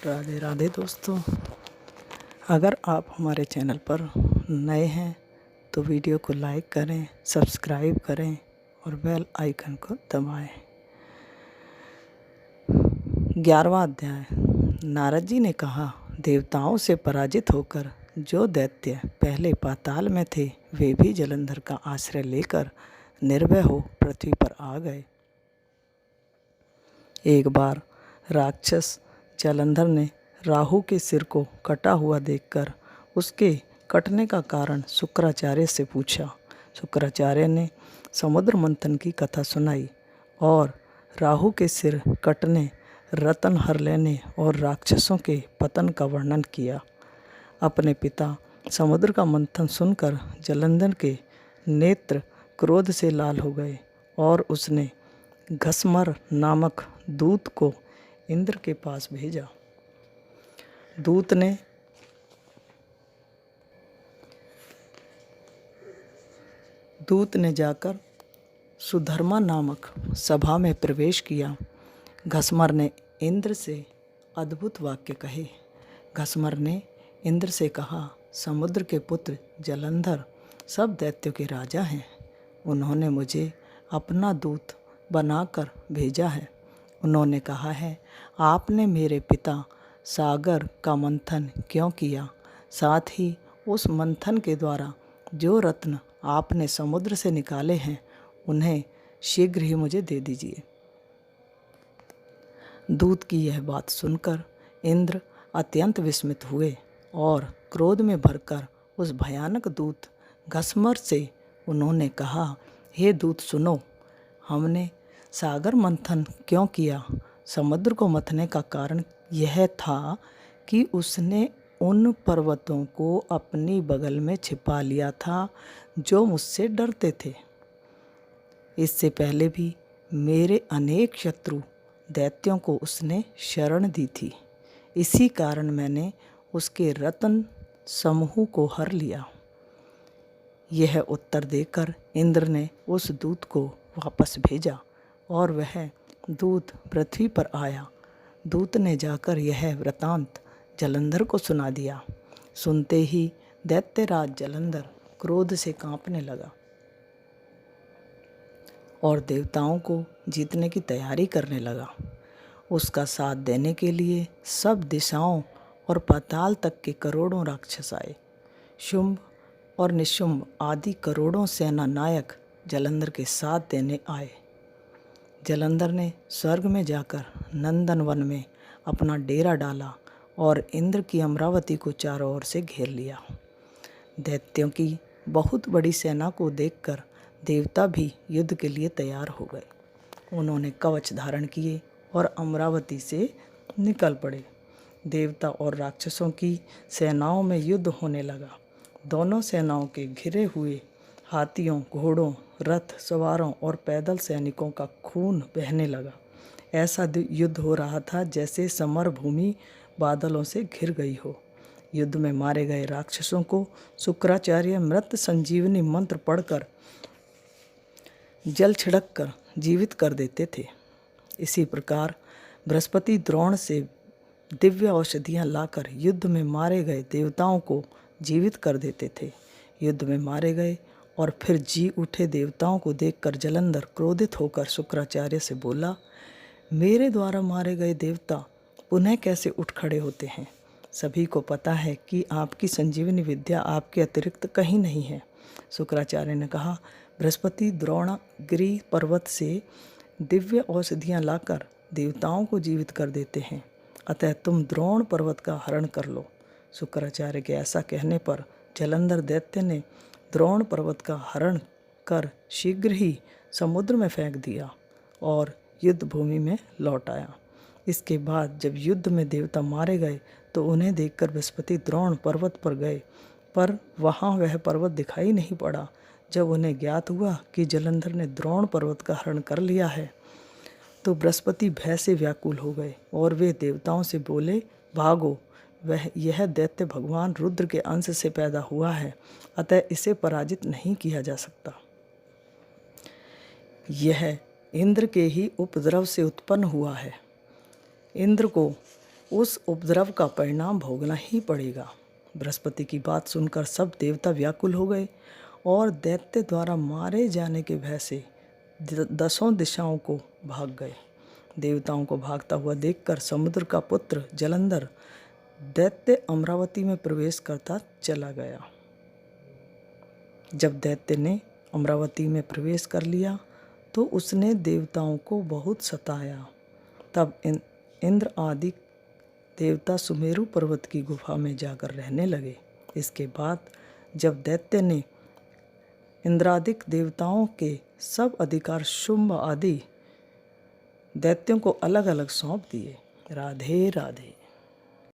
राधे राधे दोस्तों। अगर आप हमारे चैनल पर नए हैं तो वीडियो को लाइक करें, सब्सक्राइब करें और बेल आइकन को दबाएं। 11वां अध्याय। नारद जी ने कहा, देवताओं से पराजित होकर जो दैत्य पहले पाताल में थे वे भी जलंधर का आश्रय लेकर निर्भय हो पृथ्वी पर आ गए। एक बार राक्षस जलंधर ने राहु के सिर को कटा हुआ देखकर उसके कटने का कारण शुक्राचार्य से पूछा। शुक्राचार्य ने समुद्र मंथन की कथा सुनाई और राहु के सिर कटने, रतन हर लेने और राक्षसों के पतन का वर्णन किया। अपने पिता समुद्र का मंथन सुनकर जलंधर के नेत्र क्रोध से लाल हो गए और उसने घसमर नामक दूत को इंद्र के पास भेजा। दूत ने जाकर सुधर्मा नामक सभा में प्रवेश किया। घसमर ने इंद्र से अद्भुत वाक्य कहे। घसमर ने इंद्र से कहा, समुद्र के पुत्र जलंधर सब दैत्यों के राजा हैं। उन्होंने मुझे अपना दूत बनाकर भेजा है। उन्होंने कहा है, आपने मेरे पिता सागर का मंथन क्यों किया? साथ ही उस मंथन के द्वारा जो रत्न आपने समुद्र से निकाले हैं उन्हें शीघ्र ही मुझे दे दीजिए। दूत की यह बात सुनकर इंद्र अत्यंत विस्मित हुए और क्रोध में भरकर उस भयानक दूत घसमर से उन्होंने कहा, हे दूत सुनो, हमने सागर मंथन क्यों किया? समुद्र को मथने का कारण यह था कि उसने उन पर्वतों को अपनी बगल में छिपा लिया था जो मुझसे डरते थे। इससे पहले भी मेरे अनेक शत्रु दैत्यों को उसने शरण दी थी। इसी कारण मैंने उसके रत्न समूह को हर लिया। यह उत्तर देकर इंद्र ने उस दूत को वापस भेजा और वह दूत पृथ्वी पर आया। दूत ने जाकर यह वृतांत जलंधर को सुना दिया। सुनते ही दैत्यराज जलंधर क्रोध से कांपने लगा और देवताओं को जीतने की तैयारी करने लगा। उसका साथ देने के लिए सब दिशाओं और पाताल तक के करोड़ों राक्षस आए। शुंभ और निशुंभ आदि करोड़ों सेना नायक जलंधर के साथ देने आए। जलंधर ने स्वर्ग में जाकर नंदनवन में अपना डेरा डाला और इंद्र की अमरावती को चारों ओर से घेर लिया। दैत्यों की बहुत बड़ी सेना को देखकर देवता भी युद्ध के लिए तैयार हो गए। उन्होंने कवच धारण किए और अमरावती से निकल पड़े। देवता और राक्षसों की सेनाओं में युद्ध होने लगा। दोनों सेनाओं के घिरे हुए हाथियों, घोड़ों, रथ सवारों और पैदल सैनिकों का खून बहने लगा। ऐसा युद्ध हो रहा था जैसे समर भूमि बादलों से घिर गई हो। युद्ध में मारे गए राक्षसों को शुक्राचार्य मृत संजीवनी मंत्र पढ़कर जल छिड़क कर जीवित कर देते थे। इसी प्रकार बृहस्पति द्रोण से दिव्य औषधियाँ लाकर युद्ध में मारे गए देवताओं को जीवित कर देते थे। युद्ध में मारे गए और फिर जी उठे देवताओं को देखकर जलंधर क्रोधित होकर शुक्राचार्य से बोला, मेरे द्वारा मारे गए देवता पुनः कैसे उठ खड़े होते हैं? सभी को पता है कि आपकी संजीवनी विद्या आपके अतिरिक्त कहीं नहीं है। शुक्राचार्य ने कहा, बृहस्पति द्रोणगिरि पर्वत से दिव्य औषधियाँ लाकर देवताओं को जीवित कर देते हैं, अतः तुम द्रोण पर्वत का हरण कर लो। शुक्राचार्य के ऐसा कहने पर जलंधर दैत्य ने द्रोण पर्वत का हरण कर शीघ्र ही समुद्र में फेंक दिया और युद्ध भूमि में लौट आया। इसके बाद जब युद्ध में देवता मारे गए तो उन्हें देखकर बृहस्पति द्रोण पर्वत पर गए, पर वहाँ वह पर्वत दिखाई नहीं पड़ा। जब उन्हें ज्ञात हुआ कि जलंधर ने द्रोण पर्वत का हरण कर लिया है तो बृहस्पति भय से व्याकुल हो गए और वे देवताओं से बोले, भागो, यह दैत्य भगवान रुद्र के अंश से पैदा हुआ है, अतः इसे पराजित नहीं किया जा सकता। यह इंद्र के ही उपद्रव से उत्पन्न हुआ है। इंद्र को उस उपद्रव का परिणाम भोगना ही पड़ेगा। बृहस्पति की बात सुनकर सब देवता व्याकुल हो गए और दैत्य द्वारा मारे जाने के भय से दसों दिशाओं को भाग गए। देवताओं को भागता हुआ देखकर समुद्र का पुत्र जलंधर दैत्य अमरावती में प्रवेश करता चला गया। जब दैत्य ने अमरावती में प्रवेश कर लिया तो उसने देवताओं को बहुत सताया। तब इंद्र आदि देवता सुमेरु पर्वत की गुफा में जाकर रहने लगे। इसके बाद जब दैत्य ने इंद्रादिक देवताओं के सब अधिकार शुंभ आदि दैत्यों को अलग अलग सौंप दिए। राधे राधे।